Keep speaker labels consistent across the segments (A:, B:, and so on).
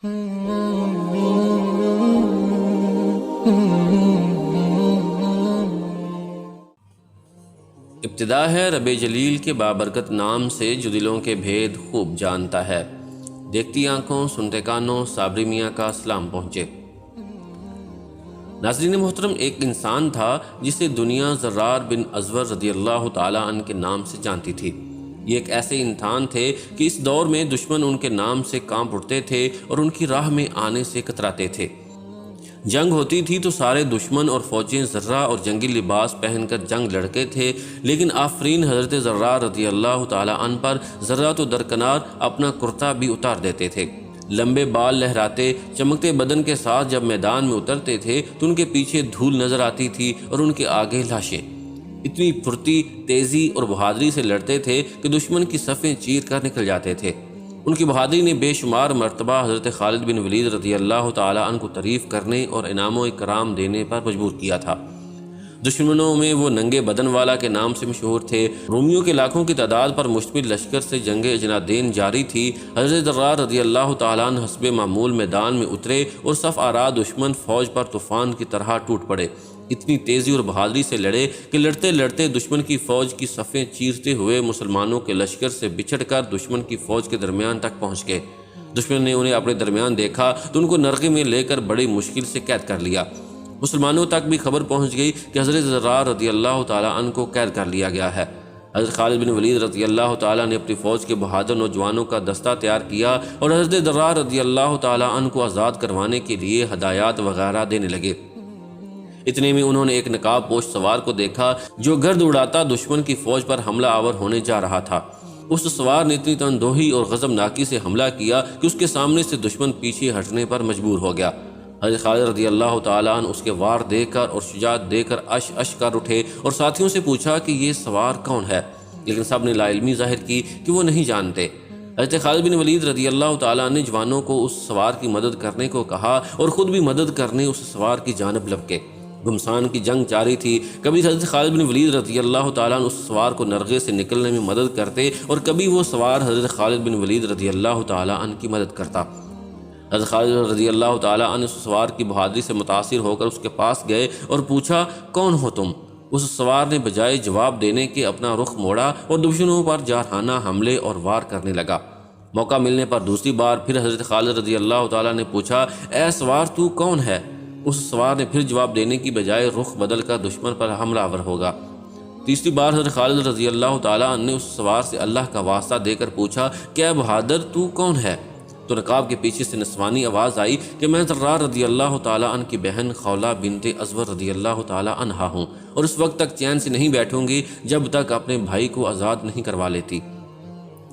A: ابتدا ہے رب جلیل کے بابرکت نام سے جو دلوں کے بھید خوب جانتا ہے۔ دیکھتی آنکھوں سنتے کانوں صابری میاں کا سلام پہنچے۔ ناظرین محترم، ایک انسان تھا جسے دنیا زرار بن ازور رضی اللہ تعالیٰ عنہ کے نام سے جانتی تھی۔ یہ ایک ایسے انسان تھے کہ اس دور میں دشمن ان کے نام سے کانپ اٹھتے تھے اور ان کی راہ میں آنے سے کتراتے تھے۔ جنگ ہوتی تھی تو سارے دشمن اور فوجیں زرہ اور جنگی لباس پہن کر جنگ لڑتے تھے، لیکن آفرین حضرت زرار رضی اللہ تعالیٰ عنہ پر ذرہ تو درکنار اپنا کرتا بھی اتار دیتے تھے۔ لمبے بال لہراتے چمکتے بدن کے ساتھ جب میدان میں اترتے تھے تو ان کے پیچھے دھول نظر آتی تھی اور ان کے آگے لاشیں۔ اتنی پھرتی، تیزی اور بہادری سے لڑتے تھے کہ دشمن کی صفیں چیر کر نکل جاتے تھے۔ ان کی بہادری نے بے شمار مرتبہ حضرت خالد بن ولید رضی اللہ تعالیٰ عنہ کو تعریف کرنے اور انعام و اکرام دینے پر مجبور کیا تھا۔ دشمنوں میں وہ ننگے بدن والا کے نام سے مشہور تھے۔ رومیوں کے لاکھوں کی تعداد پر مشتمل لشکر سے جنگ اجنادین جاری تھی۔ حضرت زرار رضی اللہ تعالیٰ عنہ حسب معمول میدان میں اترے اور صف آرا دشمن فوج پر طوفان کی طرح ٹوٹ پڑے۔ اتنی تیزی اور بہادری سے لڑے کہ لڑتے لڑتے دشمن کی فوج کی صفیں چیرتے ہوئے مسلمانوں کے لشکر سے بچھڑ کر دشمن کی فوج کے درمیان تک پہنچ گئے۔ دشمن نے انہیں اپنے درمیان دیکھا تو ان کو نرغے میں لے کر بڑی مشکل سے قید کر لیا۔ مسلمانوں تک بھی خبر پہنچ گئی کہ حضرت زرار رضی اللہ تعالیٰ عنہ کو قید کر لیا گیا ہے۔ حضرت خالد بن ولید رضی اللہ تعالیٰ نے اپنی فوج کے بہادر نوجوانوں کا دستہ تیار کیا اور حضرت زرار رضی اللہ تعالیٰ عنہ کو آزاد کروانے کے لیے ہدایات وغیرہ دینے لگے۔ اتنے میں انہوں نے ایک نقاب پوش سوار کو دیکھا جو گرد اڑاتا دشمن کی فوج پر حملہ آور ہونے جا رہا تھا۔ اس سوار نے اتنی تندوہی اور غضبناکی سے حملہ کیا کہ اس کے سامنے سے دشمن پیچھے ہٹنے پر مجبور ہو گیا۔ حضرت خالد رضی اللہ تعالیٰ عنہ اس کے وار دے کر اور شجاعت دے کر اش کر اٹھے اور ساتھیوں سے پوچھا کہ یہ سوار کون ہے، لیکن سب نے لا علمی ظاہر کی کہ وہ نہیں جانتے۔ حضرت خالد بن ولید رضی اللہ تعالیٰ عنہ نے جوانوں کو اس سوار کی مدد کرنے کو کہا اور خود بھی مدد کرنے اس سوار کی جانب لپکے۔ گھمسان کی جنگ جاری تھی۔ کبھی حضرت خالد بن ولید رضی اللہ تعالیٰ عنہ اس سوار کو نرغے سے نکلنے میں مدد کرتے اور کبھی وہ سوار حضرت خالد بن ولید رضی اللہ تعالیٰ عنہ کی مدد کرتا۔ حضرت خالد رضی اللہ تعالیٰ عنہ اس سوار کی بہادری سے متاثر ہو کر اس کے پاس گئے اور پوچھا، کون ہو تم؟ اس سوار نے بجائے جواب دینے کے اپنا رخ موڑا اور دشمنوں پر جارحانہ حملے اور وار کرنے لگا۔ موقع ملنے پر دوسری بار پھر حضرت خالد رضی اللہ تعالیٰ نے پوچھا، اے سوار تو کون ہے؟ اس سوار نے پھر جواب دینے کی بجائے رخ بدل کر دشمن پر حملہ آور ہوگا۔ تیسری بار حضرت خالد رضی اللہ تعالیٰ عنہ نے اس سوار سے اللہ کا واسطہ دے کر پوچھا کہ اے بہادر تو کون ہے؟ تو نقاب کے پیچھے سے نسوانی آواز آئی کہ میں زرار رضی اللہ تعالیٰ عنہ کی بہن خولہ بنت ازور رضی اللہ تعالیٰ عنہا ہوں اور اس وقت تک چین سے نہیں بیٹھوں گی جب تک اپنے بھائی کو آزاد نہیں کروا لیتی۔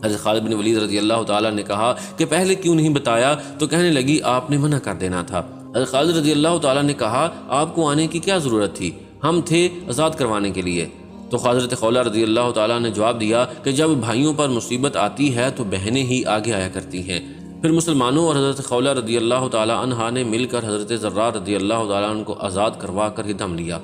A: حضرت خالد بن ولید رضی اللہ تعالیٰ نے کہا کہ پہلے کیوں نہیں بتایا؟ تو کہنے لگی آپ نے منع کر دینا تھا۔ حضرت خالد رضی اللہ تعالیٰ نے کہا آپ کو آنے کی کیا ضرورت تھی، ہم تھے آزاد کروانے کے لیے۔ تو حضرت خولہ رضی اللہ تعالیٰ نے جواب دیا کہ جب بھائیوں پر مصیبت آتی ہے تو بہنیں ہی آگے آیا کرتی ہیں۔ پھر مسلمانوں اور حضرت خولہ رضی اللہ تعالیٰ عنہا نے مل کر حضرت زرار رضی اللہ تعالیٰ عنہ کو آزاد کروا کر ہی دم لیا۔